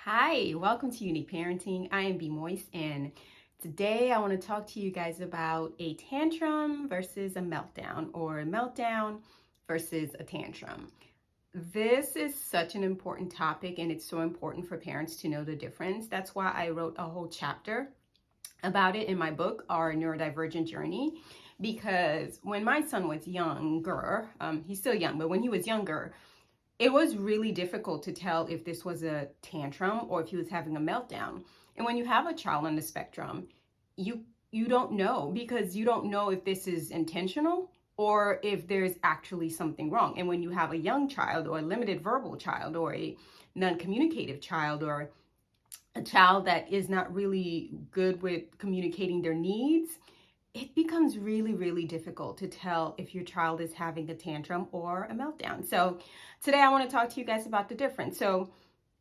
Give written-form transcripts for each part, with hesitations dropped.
Hi, welcome to Unique Parenting. I am B Moist, and today I want to talk to you guys about a tantrum versus a meltdown, or a meltdown versus a tantrum. This is such an important topic, and it's so important for parents to know the difference. That's why I wrote a whole chapter about it in my book, Our Neurodivergent Journey, because when my son was younger, he's still young, but when he was younger, it was really difficult to tell if this was a tantrum or if he was having a meltdown. And when you have a child on the spectrum, you don't know, because you don't know if this is intentional or if there's actually something wrong. And when you have a young child or a limited verbal child or a non-communicative child or a child that is not really good with communicating their needs, it becomes really, really difficult to tell if your child is having a tantrum or a meltdown. So today I want to talk to you guys about the difference. So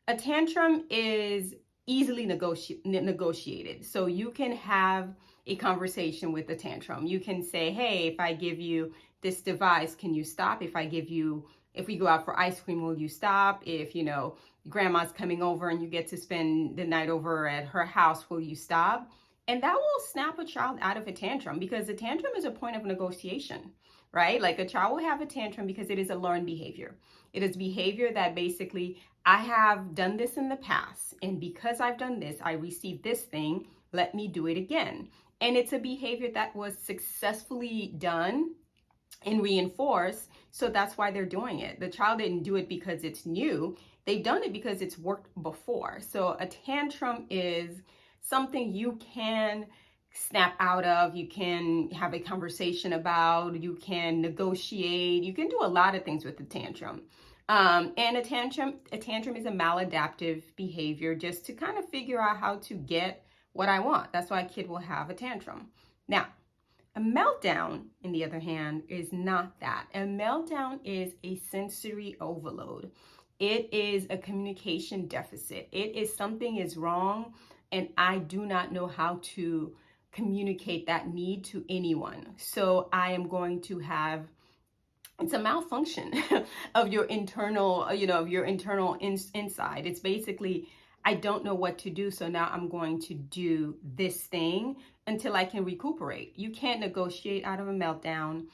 a tantrum is easily negotiated. So you can have a conversation with a tantrum. You can say, hey, if I give you this device, can you stop? If we go out for ice cream, will you stop? If, grandma's coming over and you get to spend the night over at her house, will you stop? And that will snap a child out of a tantrum, because a tantrum is a point of negotiation, right? Like, a child will have a tantrum because it is a learned behavior. It is behavior that basically, I have done this in the past, and because I've done this, I received this thing, let me do it again. And it's a behavior that was successfully done and reinforced, so that's why they're doing it. The child didn't do it because it's new. They've done it because it's worked before. So a tantrum is something you can snap out of, you can have a conversation about, you can negotiate, you can do a lot of things with a tantrum. And a tantrum is a maladaptive behavior just to kind of figure out how to get what I want. That's why a kid will have a tantrum. Now, a meltdown, on the other hand, is not that. A meltdown is a sensory overload. It is a communication deficit. It is something is wrong, and I do not know how to communicate that need to anyone. So I am going to have, it's a malfunction of your internal, inside. It's basically, I don't know what to do, so now I'm going to do this thing until I can recuperate. You can't negotiate out of a meltdown.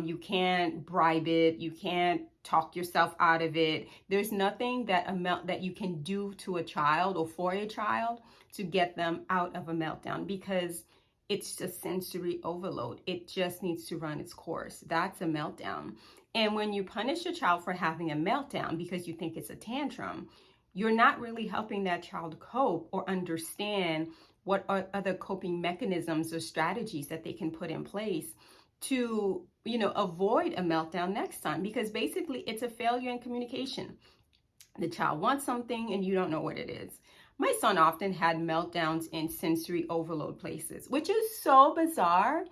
You can't bribe it. You can't talk yourself out of it. There's nothing that you can do to a child or for a child to get them out of a meltdown, because it's just sensory overload. It just needs to run its course. That's a meltdown. And when you punish a child for having a meltdown because you think it's a tantrum, you're not really helping that child cope or understand what are other coping mechanisms or strategies that they can put in place to, avoid a meltdown next time, because basically it's a failure in communication. The child wants something and you don't know what it is. My son often had meltdowns in sensory overload places, which is so bizarre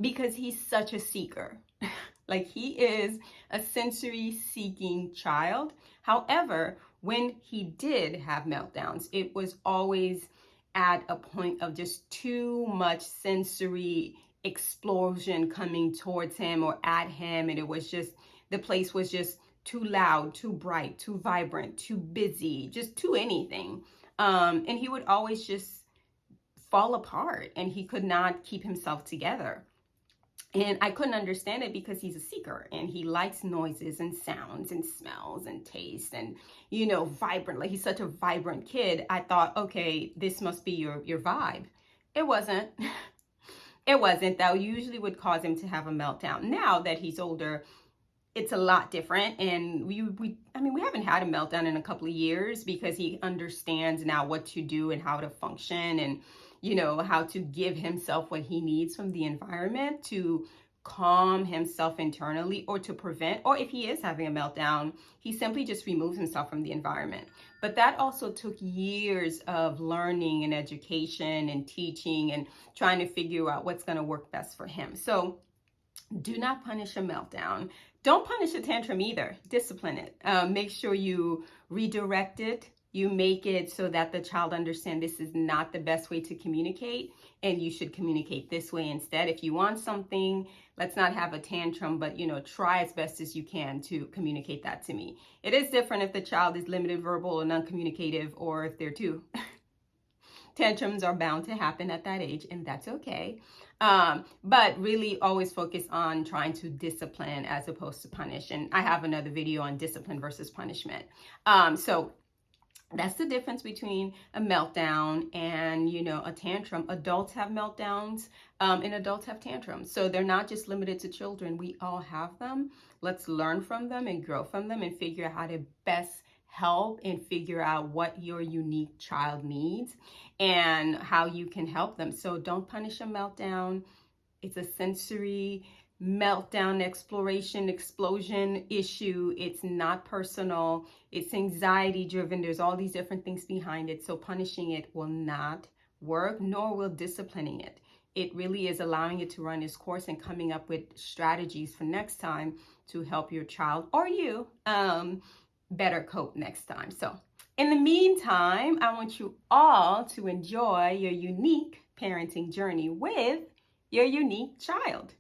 because he's such a seeker. Like, he is a sensory seeking child. However, when he did have meltdowns, it was always at a point of just too much sensory explosion coming towards him or at him. And it was just, the place was just too loud, too bright, too vibrant, too busy, just too anything. And he would always just fall apart, and he could not keep himself together. And I couldn't understand it because he's a seeker and he likes noises and sounds and smells and tastes and, vibrant. Like, he's such a vibrant kid. I thought, okay, this must be your vibe. It wasn't. It wasn't. That usually would cause him to have a meltdown. Now that he's older, it's a lot different. And we haven't had a meltdown in a couple of years because he understands now what to do and how to function, and how to give himself what he needs from the environment to calm himself internally, or to prevent, or if he is having a meltdown, he simply just removes himself from the environment. But that also took years of learning and education and teaching and trying to figure out what's going to work best for him. So do not punish a meltdown. Don't punish a tantrum either. Discipline it. Make sure you redirect it. You make it so that the child understands this is not the best way to communicate, and you should communicate this way instead. If you want something, let's not have a tantrum, but try as best as you can to communicate that to me. It is different if the child is limited verbal and non-communicative, or if they're two. Tantrums are bound to happen at that age, and that's okay. But really always focus on trying to discipline as opposed to punish. And I have another video on discipline versus punishment. So that's the difference between a meltdown and, a tantrum. Adults have meltdowns, and adults have tantrums. So they're not just limited to children. We all have them. Let's learn from them and grow from them and figure out how to best help and figure out what your unique child needs and how you can help them. So don't punish a meltdown. It's a sensory meltdown, exploration, explosion issue. It's not personal. It's anxiety driven. There's all these different things behind it. So punishing it will not work, nor will disciplining it. It really is allowing it to run its course and coming up with strategies for next time to help your child or you better cope next time. So in the meantime, I want you all to enjoy your unique parenting journey with your unique child.